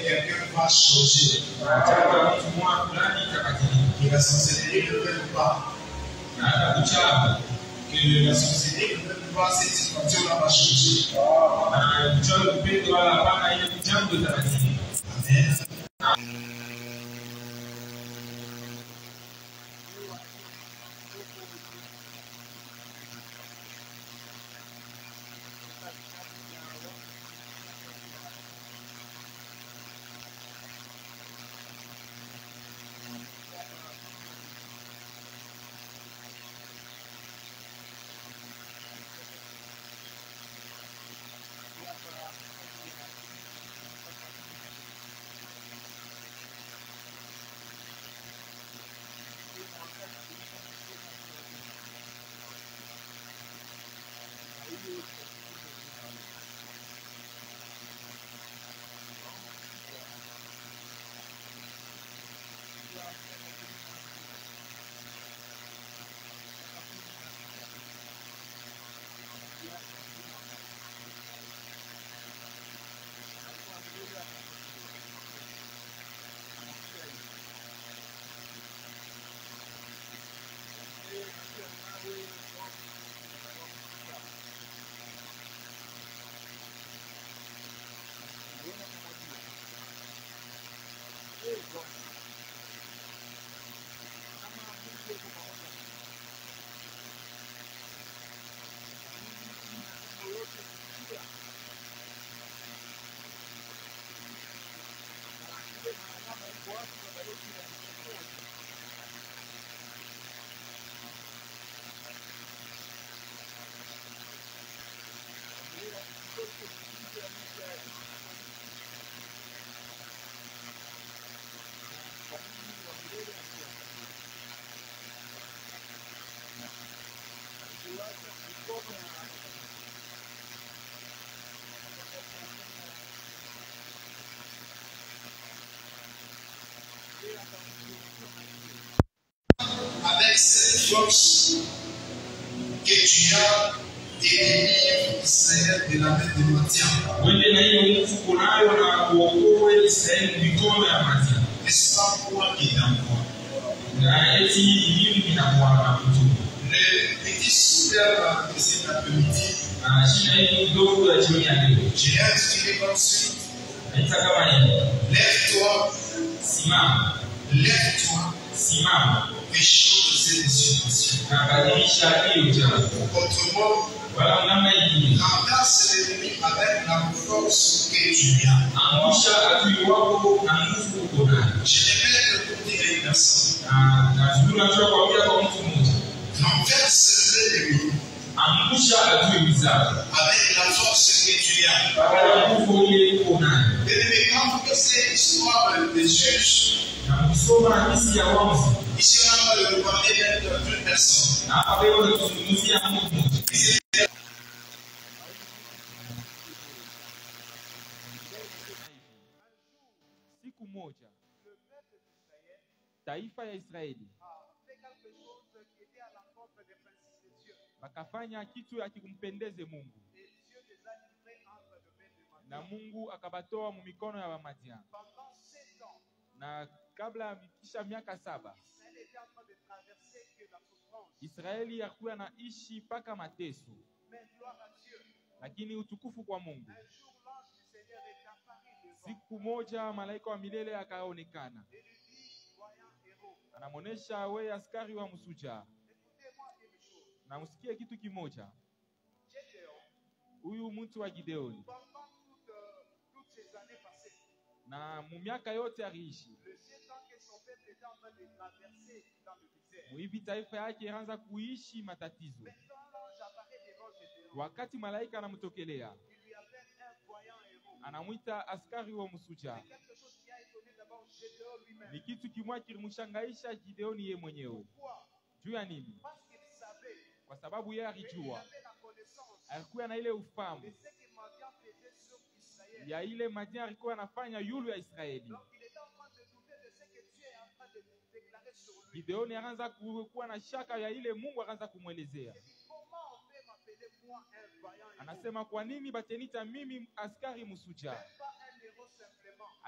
quelqu'un va changer. Que la sorcellerie ne peut pas. Que la sorcellerie ne peut pas, cette situation-là va changer. Amen. Avec cette force que tu as délivre Israël de la main de Madian. N'est-ce pas quoi qui t'envoie? Le petit super de cet après-midi, j'ai inspiré comme suite. Lève-toi, lève-toi, et change cette situation. Autrement, remplace l'ennemi avec la force que tu as. Je répète pour dire à une personne. Renverse l'ennemi avec la force que tu as. L'ennemi, quand vous pensez l'histoire des juges, ici on va le parler d'une personne. Siku moja taifa ya Israeli bakafanya kitu akikumpendeze Mungu, na Mungu akabatoa mu mikono ya Wamadian. Na kabla kisha miaka 7 Israeli yakuwa na ishi paka mateso, lakini utukufu kwa Mungu. Siku moja malaika wa milele akaonekana, anamonesha we askari wa msuja, na msikie kitu kimoja. Huyu mtu wa Gideoni na mumiaka yote aliishi muhivi, taifa yake iraanza kuishi matatizo. Wakati malaika anamtokelea, anamwita askari wa msuja, ni kitu kimwa kilimshangaisha Gideoni yeye mwenyewe. Juu ya nini? Kwa sababu yeye alijua, alikuwa na ile ufahamu ya ile Madian alikuwa anafanya yulu ya Israeli. Gideoni akaanza kuwa na shaka ya ile Mungu akaanza kumwelezea. Anasema, kwa nini batenita mimi askari msuja?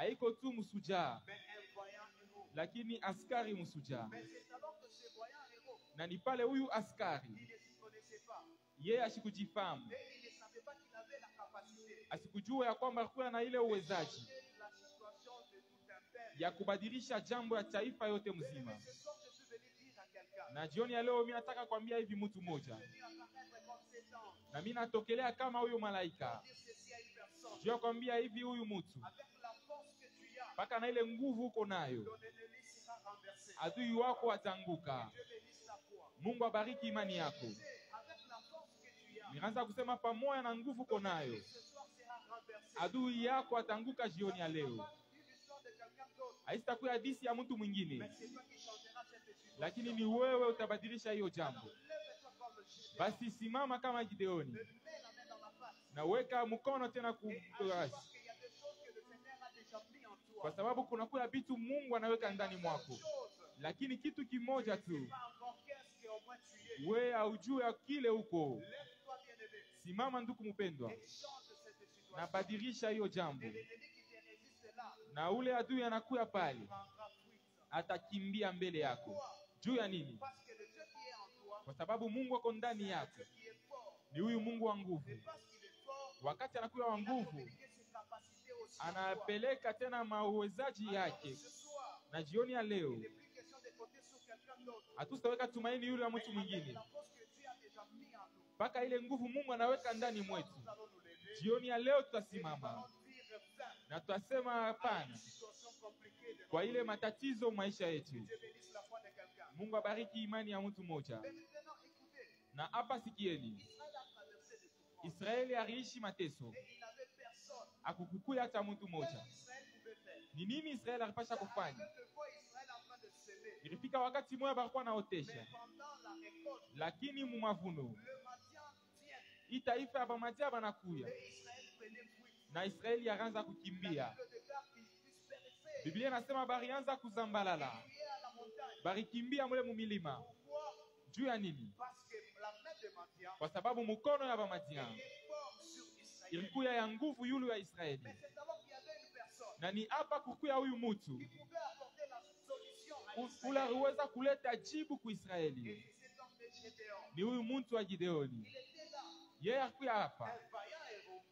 haiko tu msujaa, mais un voyant héros. lakini askari msujaa. Mais c'est alors que ce voyant héros, Na ni pale huyu askari il ne s'y connaissait pas. yeye asikujifahamu, Et il ne savait pas qu'il avait la capacité asikujua ya kwamba alikuwa na ile uwezaji de changer la situation de tout un peuple. ya kubadilisha jambo ya taifa yote mzima. Mais ce soir, je suis venu dire à quelqu'un, Na jioni ya leo mimi nataka kwambia hivi mtu mmoja, je suis venu apparaître comme cet ange, na mimi natokelea kama huyu malaika, dire ceci à une personne. je kwambia hivi huyu mtu Avec la force que tu as, mpaka na ile nguvu uko nayo, ton ennemi sera renversé. adui wako atanguka. Dieu bénisse ta foi. Mungu abariki imani yako. Avec la force que tu as, Nikaanza kusema pamoja na nguvu uko nayo, ce soir sera renversé. adui yako atanguka jioni ya leo. Pas une histoire de quelqu'un d'autre, Haitakuwa hadithi ya mtu mwingine, mais c'est toi qui changeras cette situation. lakini ni wewe utabadilisha hiyo jambo. Lève-toi comme Gédéon. Basi simama kama Gideoni Mets la main dans la face. na weka mkono tena Et agis kuasi, parce qu'il y a des choses que le Seigneur a déjà mis en toi. kwa sababu kunakuwa vitu Mungu anaweka ndani mwako, Chose, lakini kitu kimoja tu tu ne sais pas encore qu'est-ce qu'au moins tu es. wewe haujui ya kile huko. Lève-toi, bien-aimé, Simama ndugu mpendwa, et change cette situation. na badilisha hiyo jambo, Et l'ennemi qui te résiste là na ule adui anakuya pale prendra fuite. atakimbia mbele yako. Juu ya nini? Parce que le Dieu qui est en toi, Kwa sababu Mungu ako ndani c'est un yako, Dieu qui est fort. ni huyu Mungu wa nguvu. Et parce qu'il est fort, Wakati anakuwa wa il a nguvu, communiqué ses capacités aussi en toi. anapeleka tena mauwezaji Alors, yake. ce soir, Na jioni ya leo il n'est plus question de compter sur quelqu'un d'autre. hatutaweka tumaini yule ya Mais mtu avec mwingine, la force que Dieu a déjà mis en nous. mpaka ile nguvu Mungu anaweka ndani Ce soir, mwetu. nous allons nous lever Jioni ya leo et nous tutasimama allons dire fin na tutasema à hapana une situation compliquée de kwa notre ile vie. matatizo maisha yetu. Dieu bénisse la foi de quelqu'un. Mungu abariki imani ya mtu mmoja. Mais maintenant, écoutez, Na hapa sikieni, Israël a traversé des souffrances Israeli aliishi mateso, et il n'avait personne. akukukuya hata mtu Qu'est-ce mmoja. qu'Israël pouvait faire? Ni nini Israeli alipasha kufanya? Arrivé de voir Israël en train de s'aimer. Ilifika wakati moja balikuwa Mais naotesha, pendant la récolte, lakini mumavuno le Madian tient hii taifa ya bamatia banakuya et Israël prenait fuite. na Israeli yakaanza La kukimbia. Bible déclare qu'ils disparaissaient. Biblia inasema barianza kuzambalala, Ils criaient à la montagne. barikimbia mule mumilima. Pourquoi? Juu ya nini? Parce que la main de Madian Kwa sababu mkono ya bamatia était fort sur Israël. ilikuya ya nguvu yulu ya Israeli, Mais c'est alors qu'il y avait une personne na ni hapa kukuya huyu qui mutu pouvait apporter la solution à ule Israël. aliweza kuleta jibu ku Et Israeli, cet homme de Gédéon, ni huyu muntu wa Gideoni. il était là, Yeye alikuya hapa un vaillant héros,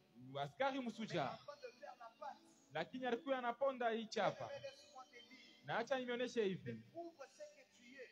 askari mais msuja, en train de faire la patte. lakini alikuwa anaponda hii chapa. Mais laisse-moi te dire, Na acha nionyeshe hivi, découvre ce que tu es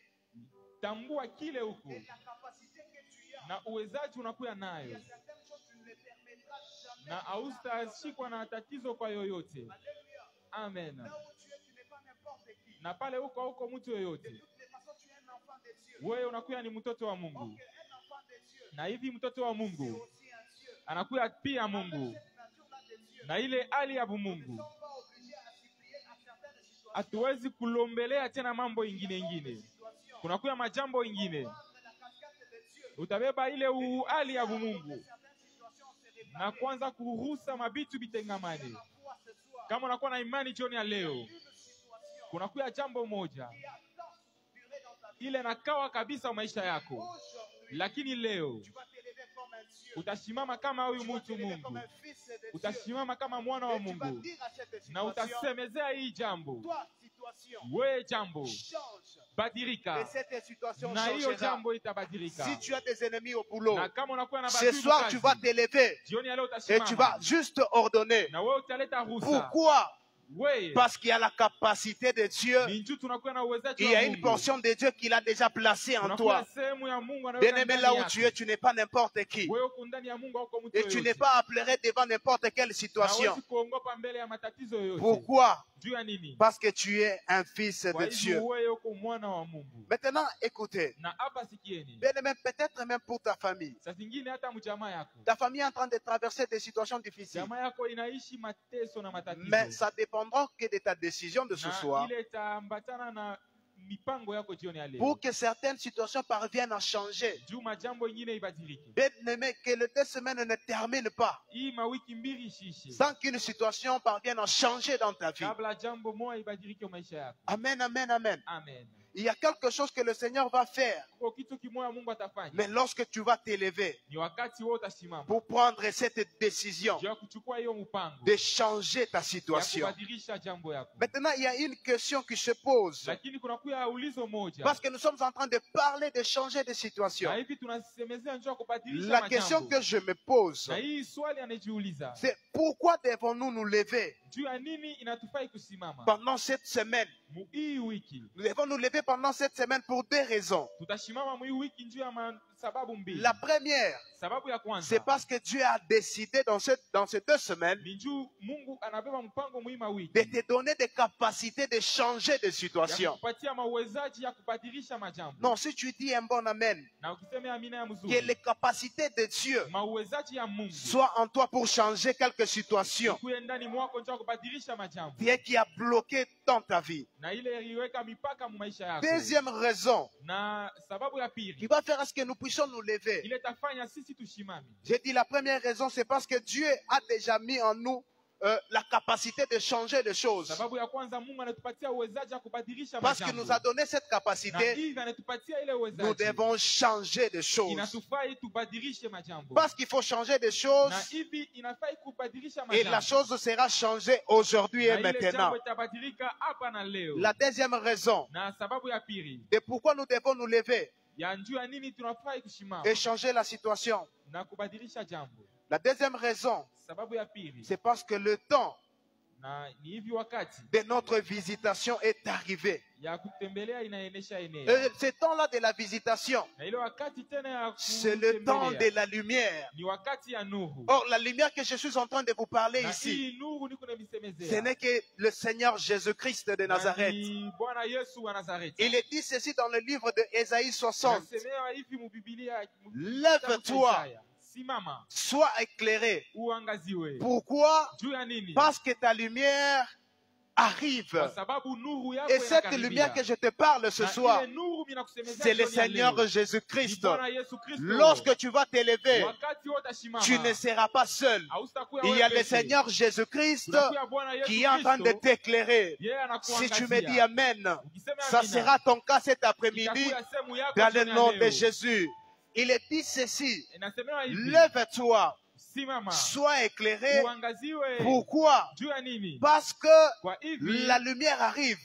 tambua kile huko et la capacité que tu as. na uwezaji unakuya Il y nayo, a certaines choses que tu ne les permettras jamais. na haustashikwa na tatizo kwa yoyote. Alléluia. Amen. Là où tu es, tu n'es pas n'importe qui. Na pale huko hauko mtu De yoyote, toutes les façons, tu es un enfant de Dieu. wewe unakuya ni mtoto wa Mungu, Ok, un enfant de Dieu, na hivi mtoto wa c'est Mungu aussi un Dieu. anakuya pia Avec Mungu, cette nature-là de Dieu, na ile hali ya nous ne bumungu. sommes pas obligés à supplier à certaines situations. Hatuwezi kulombelea tena mambo ingine ingine, Situations. kunakuya majambo ingine, Prendre la casquette de Dieu. utabeba ile hali ya bumungu Certaines situations se na réparent. kwanza kuruhusa mabitu bitengamane. La foi ce soir. Kama unakuwa na imani jioni ya leo, Une situation kunakuya jambo moja qui a tant duré dans ta vie. ile nakawa kabisa maisha yako, Aujourd'hui, lakini leo tu vas t'élever comme un Dieu. utasimama kama huyu Tu vas mtu t'élever comme Mungu, un fils de Dieu. utasimama kama mwana wa Et tu vas Mungu dire à cette na situation, utasemezea hii jambo, toi, situation, we jambo change. Et badilika, cette situation na hiyo changera. jambo itabadilika. Si tu as des ennemis au boulot, Na kama unakuwa na ce badui soir, tu vas kazi, t'élever jioni ya leo et tu vas utasimama juste ordonner. na wewe utaleta ruhusa. Pourquoi? We Parce qu'il y a la capacité de Dieu. ni njoo tunakuwa na uwezaji Il y wa a une Mungu, portion de Dieu qu'il a déjà placée en tunakuwa toi. sehemu ya Mungu anaweka Bien-aimé, ndani là où yako. tu es, tu n'es pas n'importe qui. Wewe uko ndani ya Mungu, hauko mtu Et tu n'es yoyote. pas appelé devant n'importe quelle Na situation. hawezi kuongopa mbele ya matatizo yoyote. Pourquoi? Juu ya nini? Parce que tu es un fils Kwa de hivyo Dieu. wewe uko mwana wa Mungu. Maintenant, écoutez. Na hapa sikieni, Bien-aimé, peut-être même pour ta famille. saa zingine hata mjamaa yako, Ta famille est en train de traverser des situations difficiles. jamaa yako inaishi mateso na matatizo, Mais ça dépendra que de ta décision de ce na soir. ile itaambatana na mipango yako jioni ya leo, Pour que certaines situations parviennent à changer. juu majambo ingine ibadilike. Bien-aimé, que les 2 semaines ne terminent pas Hii mawiki mbili ishishi sans qu'une situation parvienne à changer dans ta vie. kabla jambo moja ibadilike maisha yako. Amen, amen, amen. Amen. il y a quelque chose que le Seigneur va faire. Kuko kitu kimoya Mungu atafanya. Mais lorsque tu vas t'élever Ni wakati wewe utasimama. pour prendre cette décision Juu ya kuchukua hiyo mpango. de changer ta Ya situation. kubadilisha jambo yako. Maintenant, il y a une question qui se pose. Lakini kuna kuya ulizo moja. Parce que nous sommes en train de parler de changer de situation. Na hivi tunasemezea njoo kubadilisha La majambo. question que je me pose, Na hii swali anajiuliza. c'est pourquoi devons-nous nous lever Juu ya nini inatufai kusimama? pendant cette semaine? Mu hii wiki. Nous devons nous lever pendant cette semaine pour deux raisons. Tutashimama mu hii wiki njuu ya sababu mbili. La première, Sababu ya kwanza. c'est parce que Dieu a décidé dans ces 2 semaines Ni njuu Mungu anabeba mpango muhimu wiki. de te donner des capacités de changer de Ya situation. kupatia mawezaji ya kubadilisha majambo. Non, si tu dis un bon amen, Na ukisema amina ya mzuri. que les capacités de Dieu Mawezaji ya Mungu. soient en toi pour changer quelques situations Kuye ndani mwako njoo kubadilisha majambo. qui a bloqué dans ta vie. Na ile iliweka mipaka mu maisha yako. Deuxième raison Na sababu ya qui pili. va faire à ce que nous puissions nous lever. Ile tafanya sisi tushimame. J'ai dit la première raison, c'est parce que Dieu a déjà mis en nous la capacité de changer les choses. Sababu ya kwanza Mungu anatupatia uwezaji wa kubadilisha Parce qu'il majambo. nous a donné cette Na capacité, hivi anatupatia ile nous uwezaji. devons changer des choses. Inatufai tubadilishe majambo. Parce qu'il faut changer des choses Na hivi inafai kubadilisha et majambo. la chose sera changée aujourd'hui et Na ile maintenant. jambo itabadilika hapa na leo. La deuxième raison Na sababu ya pili. de pourquoi nous devons nous lever Ya njuu ya nini tunafai kushimama. et changer la situation. Na kubadilisha jambo. La deuxième raison, Sababu ya pili. c'est parce que le temps Na ni hivi wakati de notre visitation est arrivé. ya kutembelea inaenesha eneo. Et ce temps-là de la visitation, Na ile wakati tena ya c'est le temps de kutembelea. la lumière. Ni wakati ya nuru. Or, la lumière que je suis en train de vous parler Na ici, hii nuru niko ce namisemezea. n'est que le Seigneur Jésus-Christ de Nazareth. Ni Bwana Yesu wa Nazareti. Il est dit ceci dans le livre de Ésaïe 60. Nasemewa hivi mu Biblia. Lève-toi, Simama sois éclairé. uangaziwe. Pourquoi? Juu ya nini? Parce que ta lumière arrive. Kwa sababu nuru yako Et cette inakaribia. lumière que je te parle ce Na soir, ile nuru mimi nakusemezea c'est le jioni ya Seigneur leo. Ni Jésus-Christ. Bwana Yesu Kristo. Lorsque tu vas t'élever, Wakati wote simama. tu ne seras pas seul. Hautakuwa Il y wewe a le peke. Seigneur Jésus-Christ Kunakuwa Bwana Yesu qui est en train de Kristo. t'éclairer. Yeye Si tu me anakuangazia. dis Amen, Ukisema ça amina, sera ton cas cet après-midi itakuwa sehemu yako dans le jioni ya nom leo. de Jésus. Il est dit ceci, Inasemewa hivi. lève-toi, Simama. sois éclairé. Uangaziwe. Pourquoi? Juu ya nini? Parce que Kwa hivi. la lumière arrive.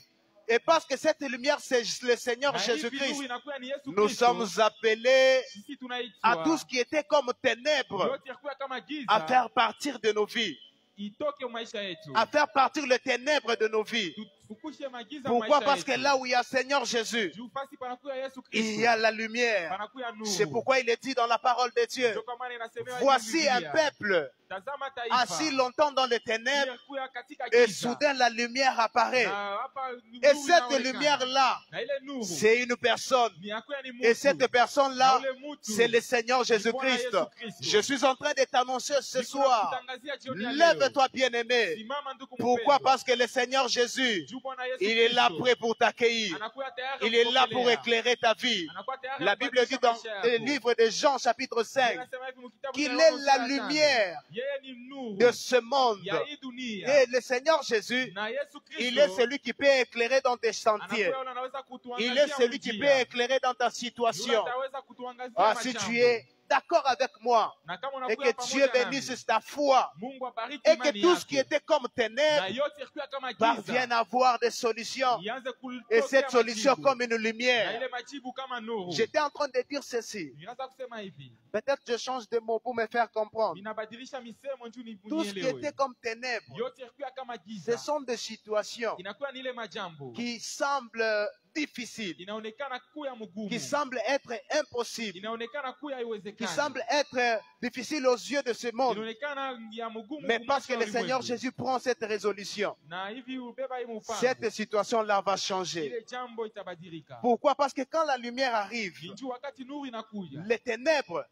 Et parce que cette lumière, c'est le Seigneur Na hivi Jésus-Christ. nuru inakuwa ni Yesu Nous Kristo. sommes appelés Sisi tunaitwa. à tout ce qui était comme ténèbres Yote yakuwa kama giza. à faire partir de nos vies, itoke maisha yetu. à faire partir les ténèbres de nos vies. Tufukushe magiza Pourquoi? maisha Parce que yetu. là où il y a Seigneur Jésus, Juu fasi panakuya Yesu il Kristo. y a la lumière. Panakuya nuru. C'est pourquoi il est dit dans la parole de Dieu, Ndio kwa maana inasemewa hivi voici un Biblia. peuple Tazama taifa. assis longtemps dans les ténèbres Ilikuwa katika et giza. soudain la lumière apparaît. Na hapa nuru Et cette inaonekana. lumière-là, Na ile nuru. c'est une personne. Ni yakuwa ni Et mtu. cette personne-là, Na ule mtu. c'est le Seigneur Ni Bwana Jésus-Christ. Yesu Kristo. Je suis en train de t'annoncer ce Niko soir, nakutangazia jioni ya leo. lève-toi bien-aimé. Simama ndugu Pourquoi? mpendwa. Parce que le Seigneur Jésus, Juu Bwana Yesu il est là Kristo. prêt pour t'accueillir. Anakuwa tayari Il est là pour kukupokelea. éclairer ta vie. Anakuwa tayari La Bible kubadilisha dit dans maisha le yako. livre de Jean chapitre 5 Inasema hivi mkitabu qu'il cha est Yohana la sura ya tano. lumière Yeye ni nuru de ce monde. ya hii dunia. Et le Seigneur Jésus, Na Yesu Kristo, il est celui qui peut éclairer dans tes sentiers. anakuwa anaweza Il kutuangazia est celui qui njia. peut éclairer dans ta Yule situation. ataweza kutuangazia Ah, si majambo. tu es d'accord avec moi Na kama et unakuwa que pamoja Dieu nami, bénisse ta foi Mungu abariki et que imani tout ce qui yako. était comme Na ténèbres yote yakuwa kama parvienne giza. à avoir des solutions. Ianze Et kulitokea cette solution majibu. comme une Na lumière. ile majibu kama nuru. J'étais en train de dire ceci. Ninaanza kusema hivi. Peut-être je change de mot pour me faire comprendre. Ninabadilisha misemo njoo Tout ce qui nielewe. était comme ténèbres, Yote yakuwa kama ce giza. sont des situations Inakuwa ni ile majambo. qui semblent difficiles, Inaonekana kuya mgumu. qui semblent être impossibles, Inaonekana kuya qui haiwezekani. semblent être difficiles aux yeux de ce monde. Inaonekana ya mgumu. Mais kwa parce que macho ya le Seigneur ulimwengu. Jésus prend cette résolution, Na hivi ubeba hii mpango. cette situation-là va changer. Ile jambo itabadilika. Pourquoi? Parce que quand la lumière arrive, Njoo wakati nuru inakuja. les ténèbres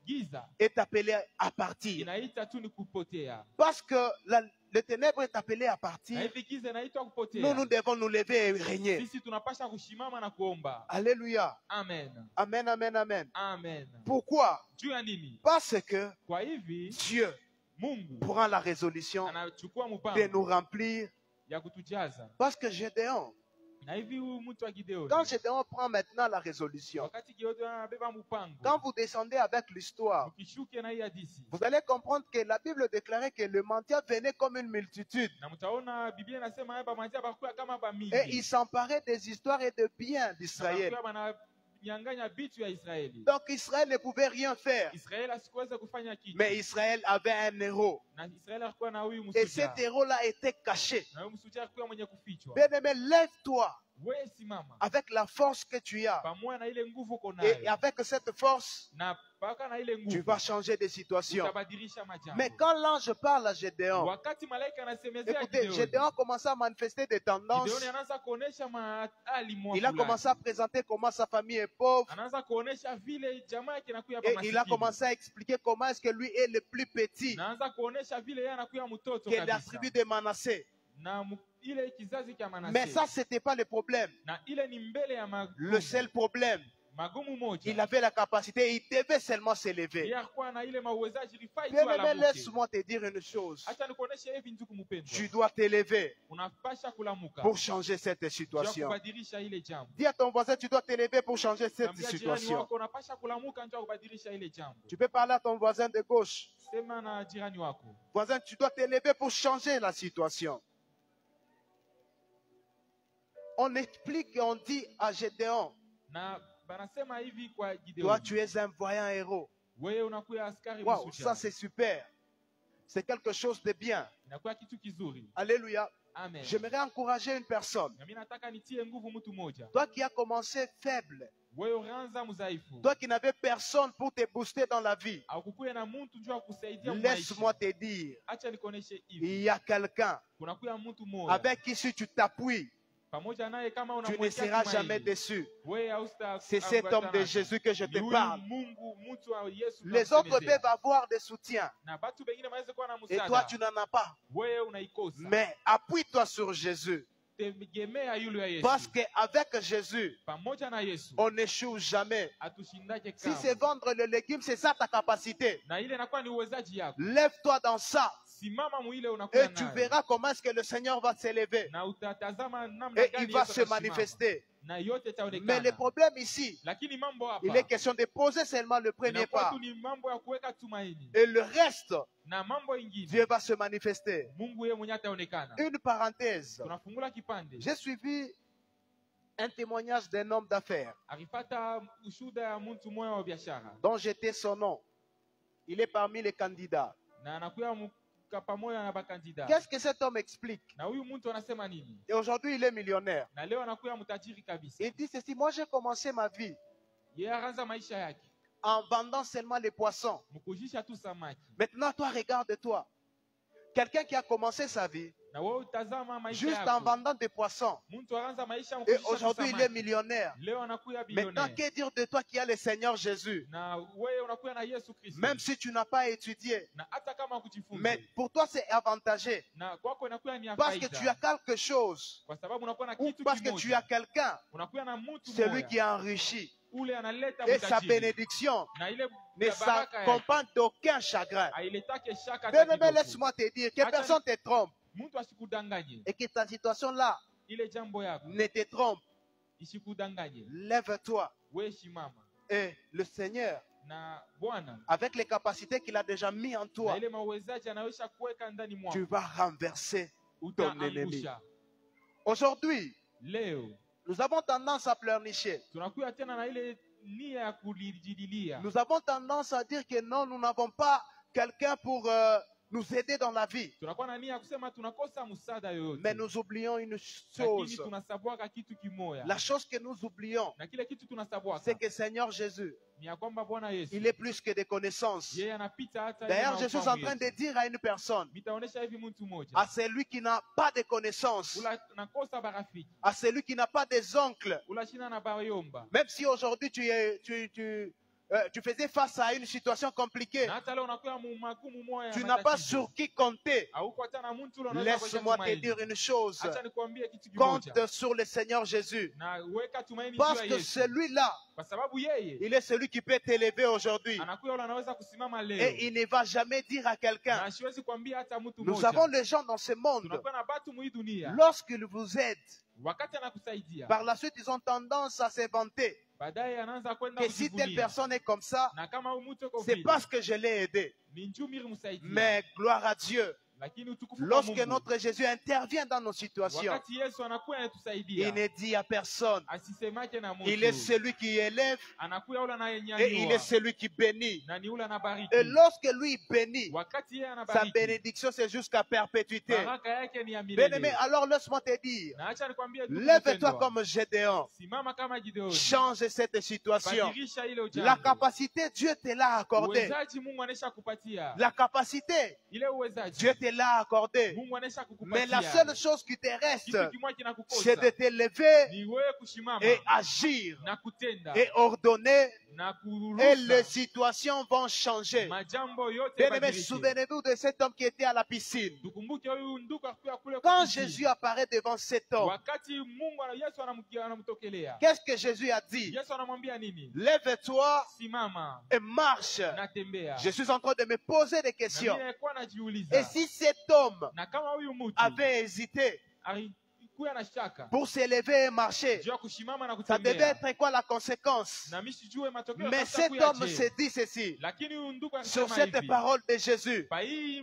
Giza est appelé à partir. inaita tu ni kupotea. Parce que le ténèbre est appelé à Na partir. hivi giza inaitwa kupotea. Nous devons nous lever et régner. Sisi tunapasha kushimama na kuomba. Alléluia. Amen. Amen, amen, amen. Amen. Pourquoi? Juu ya nini? Parce que Kwa hivi Dieu Mungu prend la résolution anachukua de mpango nous remplir. ya kutujaza. Parce que Gédéon, Na hivi huyu mtu wa Gideoni, Quand Gédéon prend maintenant la résolution, wakati Gideoni anabeba mpango, quand vous descendez avec l'histoire, mkishuke na hii hadithi, vous allez comprendre que la Bible déclarait que le menteur venait comme une multitude. na mtaona Biblia inasema hapa manzi bakuwa kama ba mingi. Et il s'emparait des histoires et de biens d'Israël. Bakuwa bananyang'anya vitu ya Israeli. Donc Israël ne pouvait rien faire. Israeli asikuweza kufanya kitu. Mais Israël avait un héros. Na Israeli alikuwa na huyu Et msuja. cet héros-là était caché. Na huyu msuja alikuwa mwenye kufichwa. Bien-aimé, lève-toi Wewe simama. avec la force que tu as. Pamoja na ile nguvu uko Et nayo. avec cette force, Na paka na ile tu nguvu. vas changer de situation. Utabadilisha majambo. Mais quand l'ange parle à Gédéon, Wakati malaika anasemezea écoutez, Gideoni, Gédéon commençait à manifester des tendances. Gideoni anaanza kuonesha mahali mwa Il a fulani. commencé à présenter comment sa famille est pauvre. Anaanza kuonesha vile jamaa yake inakuwa hapa Et masikini. il a commencé à expliquer comment est-ce que lui est le plus petit Naanza kuonesha vile yeye anakuwa mtoto que la kabisa. tribu de Manassé. Na ile kizazi cha Manase. Mais ça, ce n'était pas le problème. Na ile ni mbele ya magumu. Le seul problème, Magumu moja. il avait la capacité, il devait seulement s'élever. Yeye alikuwa na ile mauwezaji ilifai tu Bien-aimé, alamuke. laisse-moi te dire une chose. Acha nikuoneshe hivi ndugu mpendwa. Tu dois t'élever Unapasha kulamuka. pour changer cette Jua situation. kubadilisha ile jambo. Dis à ton voisin, tu dois t'élever pour changer cette Mwambia jirani situation. wako unapasha kulamuka njoo kubadilisha ile jambo. Tu peux parler à ton voisin de gauche. Sema na jirani wako. Voisin, tu dois t'élever pour changer la situation. On explique et on dit à Gédéon, Na banasema hivi kwa toi Gideoni. tu es un voyant héros. Wewe unakuwa askari Waouh, msuja. ça c'est super. C'est quelque chose de bien. Inakuwa kitu kizuri. Alléluia. Amen. J'aimerais encourager une personne. Na mimi nataka nitie nguvu mtu mmoja. Toi qui as commencé faible, Wewe unaanza mdhaifu. toi qui n'avais personne pour te booster dans la vie, Hakukuwa na mtu njoo kusaidia laisse-moi te dire, Acha nikuoneshe hivi. il y a quelqu'un Kunakuwa mtu mmoja. avec qui si tu t'appuies, Pamoja naye kama tu ne unamwekea seras tumaini. jamais déçu. Wewe hausta. C'est cet homme de Jésus que je te parle. Mungu mtu wa Yesu. Les autres peuvent avoir des soutiens Na batu bengine waweze kuwa na et msaada. toi tu n'en as pas. Wewe unaikosa. Mais appuie-toi sur Jésus. Tegemea yule ya Yesu. Parce qu'avec Jésus, Pamoja na Yesu. on n'échoue jamais. Atushindake Si kama. c'est vendre le légume, c'est ça ta capacité. Na ile inakuwa ni uwezaji yako. Lève-toi dans ça Simama muile unakuwa et tu nayo. verras comment est-ce que le Seigneur va s'élever Na utatazama namna et gani il va Yesu se atasimama. manifester. Na yote Mais le itaonekana. problème ici, Lakini mambo hapa. il est question de poser seulement le premier inakuwa pas. tu ni mambo ya kuweka tumaini. Et le reste, Na mambo ingine. Dieu va se manifester. Mungu yeye mwenyewe ataonekana. Une parenthèse. Tunafungula kipande. J'ai suivi un témoignage d'un homme d'affaires Alipata ushuhuda ya mtu mmoja wa biashara. dont j'étais son nom. Il est parmi les candidats. Na anakuwa pamoja na bakandida. Qu'est-ce que cet homme explique? Na huyu mtu anasema nini? Et aujourd'hui, il est millionnaire. Na leo anakuwa mtajiri kabisa. Il dit ceci, moi j'ai commencé ma vie Yeye akaanza maisha yake. en vendant seulement les poissons. Mkujisha tu samaki. Maintenant, toi, regarde-toi. Quelqu'un qui a commencé sa vie Na wewe utazama maisha juste en yako. vendant des poissons. Mtu anaanza maisha Et mkujisha tu aujourd'hui, il est samaki. millionnaire. Leo anakuwa Maintenant, bilionea. que dire de toi qui as le Seigneur Jésus? Na wewe unakuwa na Yesu Kristo. Même si tu n'as pas étudié. Na hata kama kujifunza. Mais pour toi, c'est avantagé. Na kwako inakuwa ni ya Parce que faida. tu as quelque chose. Kwa sababu unakuwa na Ou kitu parce que tu kimoja. as quelqu'un. Unakuwa na mtu C'est lui mmoja. qui a enrichi. Ule analeta Et sa mtajiri. bénédiction Na ile ne baraka yake. s'accompagne d'aucun chagrin. Ailetake shaka hata Bien-aimé, kidogo. laisse-moi te dire que personne ne te trompe. Mtu asikudanganye. Et que ta situation-là Ile jambo yako ne te trompe. isikudanganye. Lève-toi. Wewe simama. Et le Seigneur, Na Bwana avec les capacités qu'il a déjà mis en na toi, ile mauwezaji anaweza kuweka ndani mwako. tu vas renverser ton ennemi. Utaangusha. Aujourd'hui, Leo nous avons tendance à pleurnicher. tunakuwa tena na ile nia ya kulijadilia. Nous avons tendance à dire que non, nous n'avons pas quelqu'un pour nous aider dans la vie. Tunakuwa na nia ya kusema tunakosa msaada yoyote. Mais nous oublions une Lakini chose. tunasabwaka kitu kimoya. La chose que nous oublions, Na kile kitu tunasabwaka c'est que Seigneur Jésus, ni ya kwamba Bwana Yesu il est plus que des connaissances. yeye anapita hata ile D'ailleurs, je suis en maufahamu train de yetu. dire à une personne, Nitaonesha hivi mtu mmoja. à celui qui n'a pas de connaissances, Ula nakosa barafiki. à celui qui n'a pas des oncles, Ula shina na bayomba. même si aujourd'hui tu faisais face à une situation compliquée, Na hata leo unakuwa magumu moya. tu n'as pas sur qui compter. Hauko hata na mtu ule unaweza kuweka Laisse-moi te tumaini. dire une chose, Acha nikwambie kitu kimoja. compte sur le Seigneur Jésus, Na weka tumaini parce juu que ya Yesu. celui-là, Kwa sababu yeye il est celui qui peut t'élever aujourd'hui. anakuwa yule anaweza kusimama Et leo. il ne va jamais dire à Na quelqu'un, siwezi kuambia hata mtu nous mmoja. avons les gens dans ce monde, Tunakuwa na batu mu hii dunia. lorsqu'ils vous aident, wakati anakusaidia Par la suite, ils ont tendance à se vanter baadaye anaanza kwenda que si telle kujivunia personne est comme ça, na kama huyu mtu uko c'est vile parce que je l'ai aidé. ni njumi ilimsaidia Mais gloire à Dieu, lakini utukufu kwa lorsque Mungu notre Jésus intervient dans nos situations, wakati Yesu anakuwa anatusaidia il ne dit à personne. asisemake na Il est mtu celui qui élève anakuwa ule et il est anayenyanyua celui qui bénit. na ni ule anabariki Et lorsque lui bénit, wakati yeye sa anabariki bénédiction c'est jusqu'à perpétuité. baraka yake ni ya Bien-aimé, milele alors laisse-moi te dire, na acha nikwambie ndugu lève-toi mpendwa, comme Gédéon, simama kama Gideoni change cette situation. badilisha ile La ujambo capacité, Dieu te l'a accordée. uwezaji Mungu anesha kupatia La capacité, ile uwezaji Dieu te l'a accordée. Mungu anesha Mais la kukupatia seule chose qui te reste, kitu kimwa c'est kinakukosa de te lever ni wewe kushimama et agir na kutenda et ordonner, na et les kuruhusa situations vont changer. majambo yote Bien-aimé, badilike. souvenez-vous de cet homme qui était à la piscine. Tukumbuke huyu ndugu akuwa kule Quand kwa kijiji. Jésus apparaît devant cet homme, wakati Mungu Yesu anamtokelea qu'est-ce que Jésus a dit? Yesu anamwambia nini? Lève-toi Simama et marche. natembea. Je suis en train de me poser des Na questions. mimi nilikuwa najiuliza Et si cet homme na kama huyu mtu avait hésité alikuwa na shaka pour s'élever et marcher, juu ya kushimama na ça devait kutembea être quoi la conséquence? na mimi sijue matokeo Mais sasa cet kuyaje. homme s'est dit ceci, Lakini huyu ndugu sur anasema cette hivi parole de Jésus, pa hii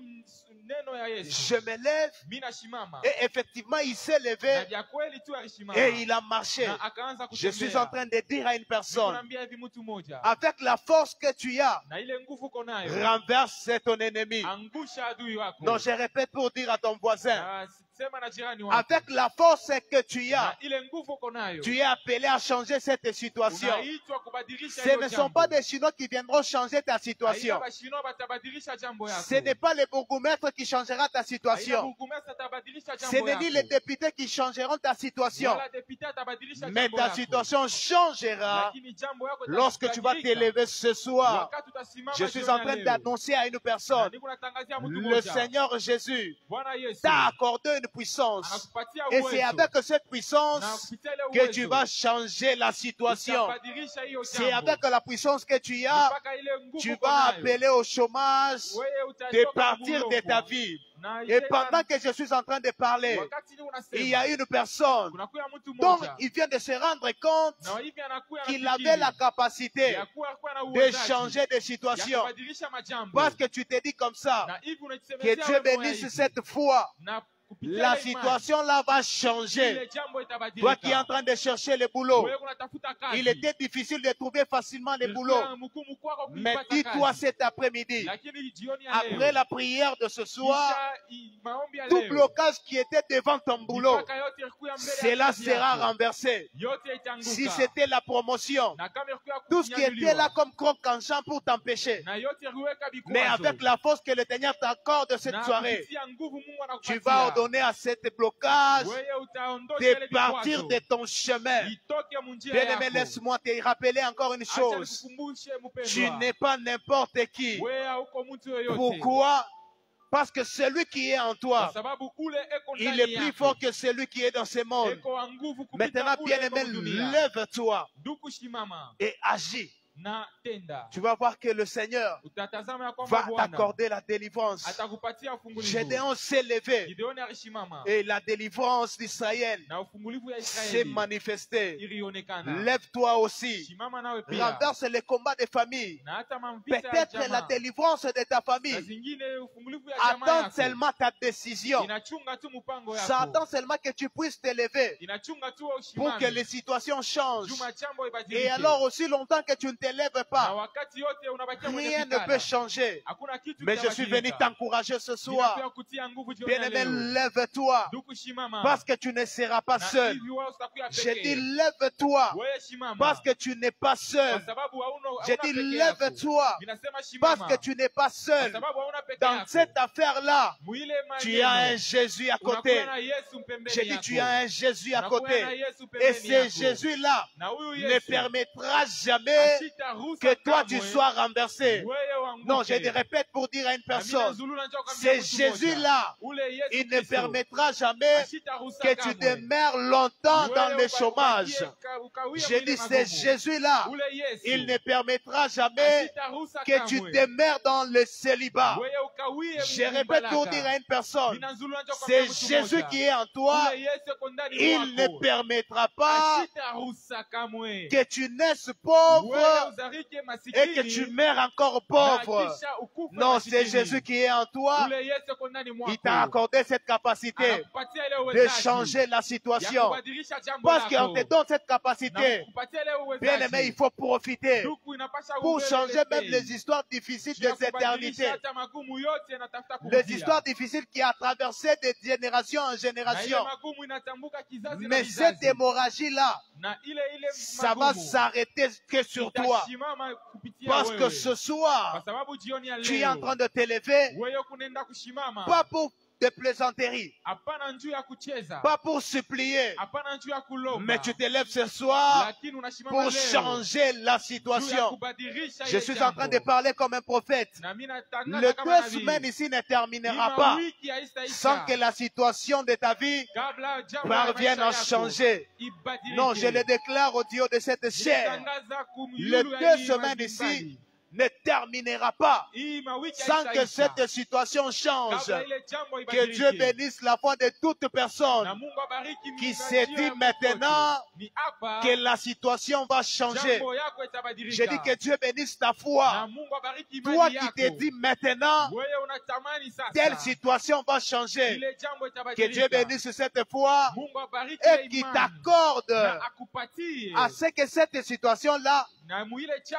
neno ya Yesu je me lève, mimi nasimama et effectivement il s'est na levé vya kweli tu alisimama et il a marché. na akaanza Je kutembea. suis en train de dire à une personne, Naambia hivi mtu mmoja avec la force que tu as, na ile nguvu uko nayo renverse ton ennemi. angusha adui wako. Non, je répète pour dire à ton voisin, Na sema na jirani wako avec la force que tu na as, ile nguvu uko nayo tu es appelé à changer cette situation. unaitwa kubadilisha Ce hilo ne sont jambo. pas des Chinois qui viendront changer ta Haina situation. bashino batabadilisha jambo yako. Ce n'est pas le bourgmestre qui changera ta Haina situation. burgomestre atabadilisha Ce jambo n'est ni yako. les députés qui changeront ta situation. Wala député atabadilisha Mais jambo ta yako. situation changera Lakini jambo yako lorsque tu vas itabadilika. t'élever ce soir. Wakati utasimama Je suis jioni en ya train leo. d'annoncer à une Na personne, niko natangazia mtu le mmoja. Seigneur Jésus Bwana Yesu t'a accordé une puissance. anakupatia Et uwezo. c'est avec cette Na puissance kupitia ile que uwezo, tu vas changer la situation. utabadilisha hiyo C'est jambo. avec la puissance que tu as, Mpaka ile nguvu tu uko vas nayo. appeler au chômage Wewe de utatoka partir de buloko. ta vie. Na Et pendant que je suis en train de parler, wakati ni unasema, il y a une personne kunakuya mtu dont mmoja il vient de se rendre compte na hivi anakuya qu'il anafikiri avait la capacité ya kuwa alikuwa na de uwezaji changer de ya situation. kubadilisha majambo. Parce que tu te dis comme ça, Na hivi que unajisemezea Dieu wewe moya bénisse hivi. cette fois. Na kupitia La ile imani, situation là va changer. ile jambo itabadilika. Toi qui es en train de chercher le boulot, Wewe unatafuta kazi. il était difficile de trouver facilement le Ilikuwa boulot. mgumu kwako Mais kuipata dis-toi kazi. cet après-midi, Lakini jioni ya après leo, la prière de ce soir, kisha maombi ya tout leo, blocage qui était devant ton boulot, mipaka yote ilikuwa mbele ya cela kazi sera yako. renversé. Yote itaanguka. Si c'était la promotion, Na kama ilikuwa tout ce qui était kunyanyuliwa, là comme croque en champ pour t'empêcher. na yote iliweka Mais vikwazo. avec la force que le Seigneur t'accorde cette Na soirée, kupitia nguvu Mungu tu anakupatia. vas ordonner à cette blocage Wewe utaondosha de ile partir vikwazo. de ton chemin. Itoke munjia Bien-aimé, yako. laisse-moi te rappeler encore une Acha chose. nikukumbushe Tu mpendwa. n'es pas n'importe qui. Wewe hauko mtu yoyote. Pourquoi? Parce que celui qui est en Kwa toi, sababu ule eko il ndani est plus yako. fort que celui qui est dans ce monde. Eko wa nguvu kupita Maintenant, ule bien-aimé, eko dunia. lève-toi Ndugu shimama et agis. na tenda. Tu vas voir que le Seigneur Utatazama ya kwamba va Bwana t'accorder la délivrance. atakupatia ufungulivu. Gédéon s'est levé Gideoni alishimama et la délivrance d'Israël na ufungulivu ya s'est Israeli manifestée. ilionekana. Lève-toi aussi. Shimama nawe pia. Renverse les combats des familles. Na hata mamvita ya Peut-être la jamaa. délivrance de ta Na famille. zingine ufungulivu ya jamaa Attends yako. seulement ta décision. Inachunga tu mpango Ça yako. attend seulement que tu puisses te lever Inachunga tu pour que les ushimame. situations changent. Juma jambo ibadilike. Et alors, aussi longtemps que tu ne te lèves Na pas, wakati yote unabakia mwenye rien ne kitala. peut changer. Hakuna kitu Mais je suis venu kitabadilika. t'encourager ce Ninakuja soir. kutia nguvu jioni ya Bien-aimé, leo. lève-toi. Ndugu shimama. Parce que tu ne seras pas Na seul. hivi wewe utakuwa Je peke. dis lève-toi. Wewe shimama. Parce que tu n'es pas Kwa seul. sababu hauna Je hauna dis peke yako. lève-toi. Ninasema shimama. Parce que tu n'es pas Kwa seul. sababu hauna peke Dans yako. cette affaire-là, Muile tu as un maneno. Jésus à Unakuwa côté. na Yesu pembeni Je dis yako. tu as un Jésus à Unakuwa côté. na Yesu Et pembeni ce yako. Jésus-là Na huyu ne Yesu permettra jamais ashitaruhusa que toi tu kamwe sois renversé. wewe Non, je le répète pour dire à une personne, c'est Jésus-là. Il ne permettra jamais que tu demeures longtemps dans le chômage. Je dis, c'est Jésus-là. Il ne permettra jamais que tu demeures dans le célibat. Je répète pour dire à une personne, c'est Jésus qui est en toi. Il ne permettra pas que tu naisses pauvre et que tu meurs encore pauvre. Non, c'est Jésus qui est en toi. Il t'a accordé cette capacité de changer la situation. Parce qu'on te donne cette capacité. Bien aimé, il faut profiter pour changer même les histoires difficiles de cette éternité. Les histoires difficiles qui ont traversé de génération en génération. Mais cette hémorragie-là, ça va s'arrêter que sur toi. Parce que ce soir, tu es en train de t'élever, pas pour des plaisanteries, pas pour supplier, mais tu t'élèves ce soir pour changer la situation. Je suis en train de parler comme un prophète. Le 2 semaines ici ne terminera pas sans que la situation de ta vie parvienne à changer. Non, je le déclare au Dieu de cette chair. Le 2 semaines ici ne terminera pas sans que cette situation change. Que Dieu bénisse la foi de toute personne qui s'est dit maintenant que la situation va changer. Je dis que Dieu bénisse ta foi. Toi qui te dis maintenant, telle situation va changer. Que Dieu bénisse cette foi et qui t'accorde à ce que cette situation-là,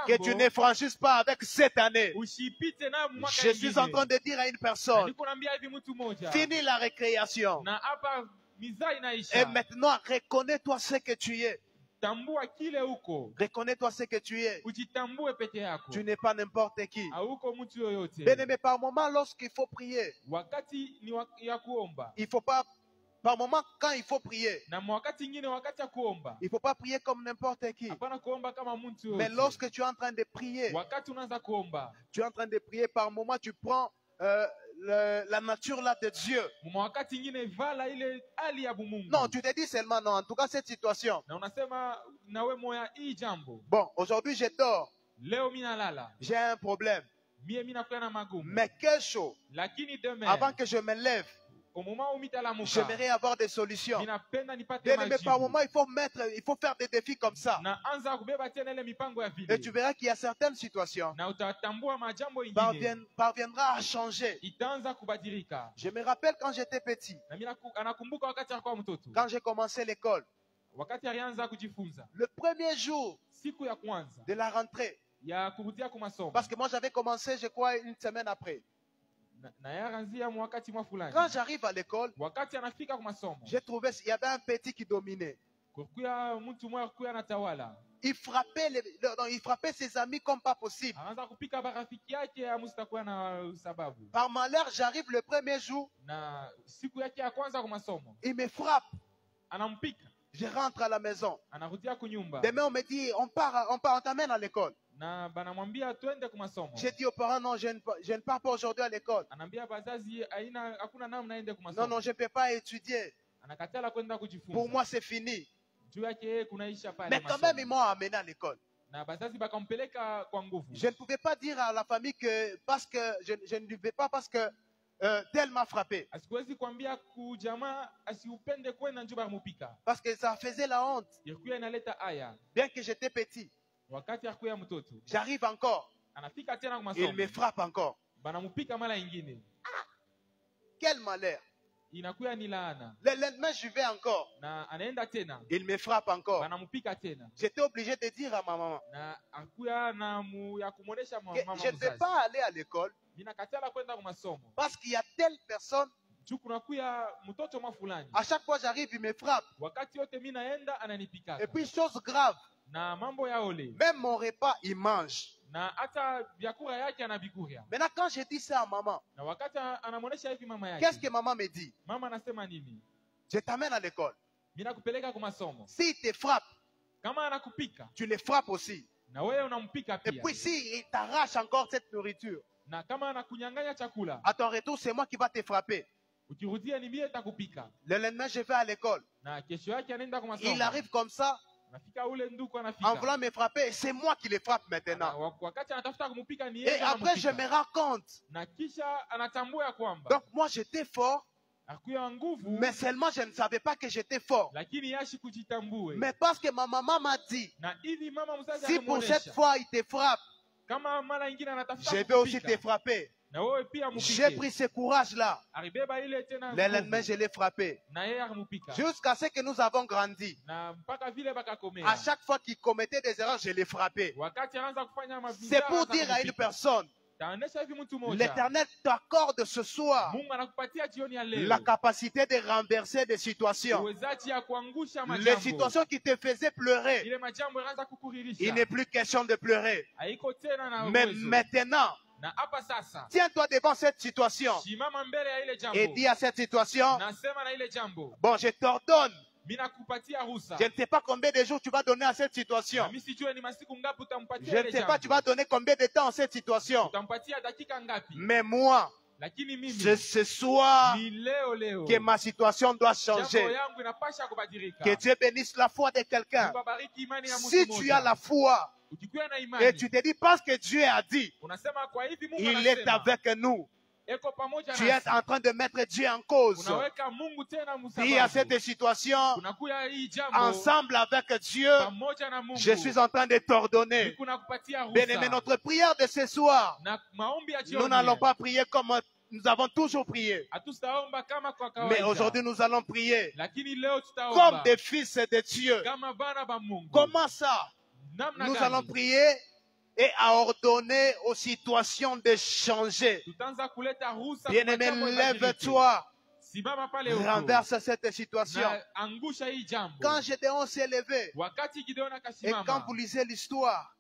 que tu ne franchisses pas avec cette année. Je suis en train de dire à une personne, finis la récréation. Et maintenant, reconnais-toi ce que tu es. Reconnais-toi ce que tu es. Tu n'es pas n'importe qui. Bien-aimé, par moment, lorsqu'il faut prier, il faut pas. Par moment, quand il faut prier, il ne faut pas prier comme n'importe qui. Mais lorsque tu es en train de prier, tu es en train de prier, par moment, tu prends la nature là de Dieu. Non, tu te dis seulement non. En tout cas, cette situation. Bon, aujourd'hui, je dors. J'ai un problème. Mais quelle chose, avant que je me lève, j'aimerais avoir des solutions. Mais par moment, il faut faire des défis comme ça. Et tu verras qu'il y a certaines situations parviendra à changer. Je me rappelle quand j'étais petit, quand j'ai commencé l'école, le premier jour de la rentrée, parce que moi j'avais commencé, je crois, une semaine après. Quand j'arrive à l'école, j'ai trouvé qu'il y avait un petit qui dominait. Il frappait ses amis comme pas possible. Par malheur, j'arrive le premier jour, il me frappe. Je rentre à la maison. Demain, on me dit, on t'amène à l'école. J'ai dit aux parents, non, je ne pars pas aujourd'hui à l'école. Non, non, je ne peux pas étudier. Pour moi, c'est fini. Mais quand même, ils m'ont amené à l'école. Je ne pouvais pas dire à la famille que parce que je ne vais pas parce que tel m'a frappé. Parce que ça faisait la honte. Bien que j'étais petit. J'arrive encore. Il me frappe encore. Quel malheur. Le lendemain, je vais encore. Il me frappe encore. J'étais obligé de dire à ma maman que je ne vais pas aller à l'école parce qu'il y a telle personne. À chaque fois j'arrive, il me frappe. Et puis, chose grave, même mon repas, il mange. Maintenant, quand je dis ça à maman, qu'est-ce que maman me dit? Je t'amène à l'école. S'il te frappe, tu le frappes aussi. na wewe unampika Et pia. puis s'il t'arrache encore cette nourriture, Na kama anakunyang'anya chakula, à ton retour, c'est moi qui va te frapper. ukirudia ni mie nitakupika. Le lendemain, je vais à l'école. Na kesho yake anaenda kwa masomo. Il arrive comme ça, Nafika ule nduku en anafika. voulant me frapper, c'est moi qui le frappe maintenant. Wakati anatafuta kumupika ni Et yeye après, je me rends compte. na kisha anatambua ya kwamba Donc moi, j'étais fort, akuya nguvu, mais seulement je ne savais pas que j'étais fort. lakini yashi kujitambue. Mais parce que ma maman m'a dit, Na hivi mama mzazi si pour anamuonesha, cette fois il te frappe, kama mara nyingine anatafuta je vais aussi te kukupika, frapper. na wewe pia J'ai mupike. pris ce courage-là. Alibeba ile tena Le lendemain, nguvu, je l'ai frappé. na yeye akamupika. Jusqu'à ce que nous avons grandi. Na mpaka vile bakakomea. À chaque fois qu'il commettait des erreurs, je l'ai frappé. Wakati anaanza kufanya mabaya, C'est pour dire à une personne, taonesha hivi mtu mmoja, l'Éternel t'accorde ce soir Mungu anakupatia jioni ya leo la capacité de renverser des situations. uwezaji ya kuangusha Les majambo. situations qui te faisaient pleurer, Ile majambo yanaanza il kukuririsha. n'est plus question de pleurer. Haiko tena na Mais uwezo. maintenant, Na hapa sasa, tiens-toi devant cette situation simama mbele ya ile jambo. et dis à cette situation, Nasema na ile jambo, bon, je t'ordonne. mimi nakupatia ruhusa. Je ne sais pas combien de jours tu vas donner à cette Na situation. mimi sijue ni masiku ngapi utampatia Je ile ne sais pas tu jambo. vas donner combien de temps à cette situation. Utampatia dakika ngapi? Mais moi, Lakini mimi c'est ce soir ni leo que ma situation doit jambo changer. yangu inapasha kubadilika. Que Dieu bénisse la foi de quelqu'un. Bariki imani ya mtu Si tu as la foi ukikuwa na et imani, tu te dis parce que Dieu a dit, unasema kwa hivi Mungu il est anasema, avec nous. eko pamoja Tu es nasi. en train de mettre Dieu en cause. Unaweka Mungu tena Dis à msababu. cette situation, Unakuya hii jambo ensemble avec Dieu, pamoja na Mungu. je suis en train de t'ordonner. Niko nakupatia ruhusa. Bien-aimé, notre prière de ce soir, Na maombi ya nous jioni. n'allons pas prier comme nous avons toujours prié. Hatustaomba kama kwa Mais kawaida. aujourd'hui, nous allons prier Lakini leo comme tutaomba des fils de Dieu. kama bana ba Mungu. Comment ça? Namna Nous gani? allons prier et à ordonner aux situations de changer. Tutaanza kuleta ruhusa. Bien-aimé, kwa jambo ibadilike. lève-toi, Simama pale huko. renverse cette situation. Na angusha hii jambo. Quand Gédéon s'est levé Wakati Gideon et akasimama. quand vous lisez l'histoire,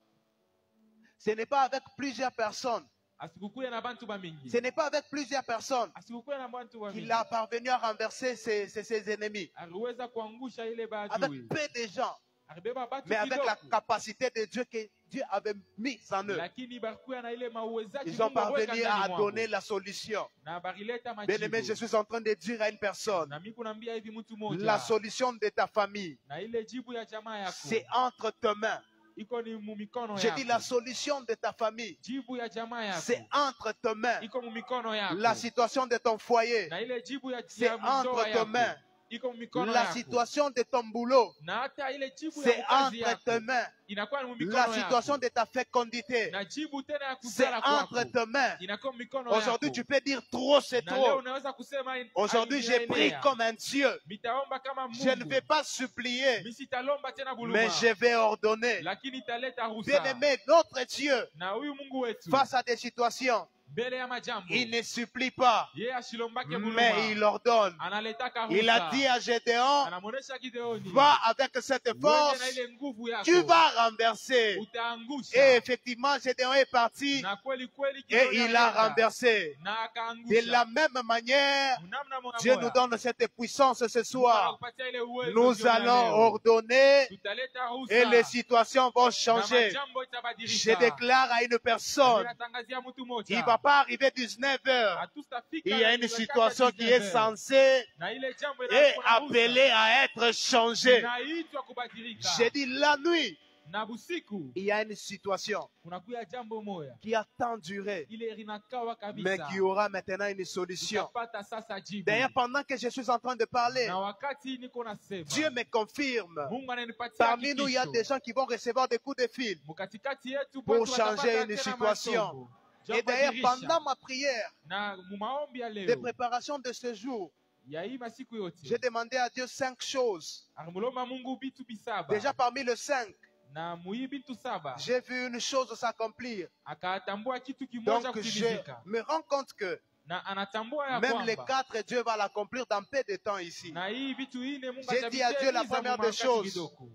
ce n'est pas avec plusieurs personnes, Asikukuya na bantu ba mingi. ce n'est pas avec plusieurs personnes Asikukuya na bantu ba mingi. qu'il a parvenu à renverser ses ennemis. Aliweza kuangusha ile Avec baadui. peu de gens, Alibeba batu mais avec la kidogo. capacité de Dieu que Dieu avait mis en eux. Lakini barikuya na ile mauwezaji Ils ont Mungu ameweka parvenu ndani à mwao. donner la solution. Na barileta Bien-aimé, je majibu. suis en train de dire à une personne, Na mimi kunaambia hivi mtu mmoja. la solution de ta famille, Na ile jibu ya jamaa yako. c'est entre tes mains. Iko ni mumikono Je yako. dis la solution de ta famille, Jibu ya jamaa yako. c'est entre tes mains. Iko mumikono yako. La situation de ton foyer, Na ile jibu ya c'est ndoa entre tes yako. mains. Iko mumikono La yako. situation de ton boulot, Na hata ile jibu c'est ya kazi entre tes yako. mains. Inakuwa ni mumikono La yako. situation de ta fécondité, Na jibu tena ya c'est kuzala entre kwako. tes mains. Inakuwa mikono Aujourd'hui, yako. tu peux dire trop, c'est Na leo trop. unaweza kusema Aujourd'hui, je prie comme un Dieu. Mitaomba kama Je ne Mungu. vais pas supplier, Mimi sitalomba tena buluma. mais je vais ordonner. Lakini italeta ruhusa. Bien-aimé, notre Dieu, Na huyu Mungu wetu. face à des situations, Mbele ya majambo. il ne supplie pas, Yeye ashilombake buluma. mais il ordonne. Analetaka ruhusa. Il a dit à Gédéon, Anamuonesha Gideoni. va avec cette Wewe force, na ile nguvu yako. tu vas renverser. Utaangusha. Et effectivement, Gédéon est parti Na kweli kweli et Gideoni il a alienda. renversé. Na De akaangusha. la même manière, Namna moja Dieu moja. nous donne cette puissance ce Mungu soir. anakupatia ile uwezo Nous jioni ya allons leo. ordonner Tutaleta ruhusa. et les situations vont Na changer. majambo itabadilika. Je déclare à une personne, Ninatangazia mtu moja. il ne va pas arriver 19 heures. Hatustafika Il y a une dakika situation qui est 19. censée Na ile jambo et inakuwa na ruhusa. appelée à être changée. Inaitwa kubadilika. J'ai dit la nuit, Na busiku il y a une situation kunakuya jambo moya. qui a tant duré, Ile linakawa mais kabisa. qui aura maintenant une solution. Tutapata sasa jibu. D'ailleurs, pendant que je suis en train de parler, Na wakati niko nasema. Dieu me confirme. Mungu ananipatia Parmi nous, il y a hakikisho. des gens qui vont recevoir des coups de fil. Mkatikati yetu Pour watu changer watapata une tena situation. masomo. Et d'ailleurs, Jabadilisha. pendant ma prière Na mumaombi ya de leo préparation de ce jour, ya hii masiku yote j'ai demandé à Dieu 5 choses. alimulomba Mungu bitu bisaba. Déjà parmi les 5, Na muhi bitu saba j'ai vu une chose s'accomplir. akatambua kitu kimoja Donc je kutimizika. me rends compte que Na anatambua ya même les kwamba 4, Dieu va l'accomplir dans peu de temps ici. na hii vitu ine Mungu J'ai dit à Dieu la atabitimiza première mu des wakati choses. kidogo.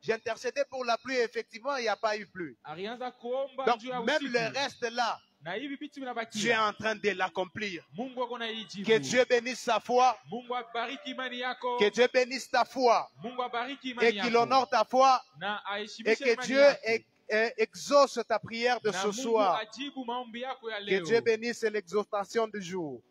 J'ai intercédé pour la pluie, effectivement, il n'y a pas eu pluie. Alianza kuomba Donc juu ya même usiku. le reste là, Na hivi vitu Dieu est vinabakia. en train de l'accomplir. Mungu ako na hii jibu. Que Dieu bénisse sa foi, Mungu abariki imani yako. que Dieu bénisse ta foi Mungu abariki et imani qu'il yako. honore ta foi Na et aheshimishe que imani Dieu yako. exauce ta prière de ce soir. Que Dieu bénisse l'exhortation du jour.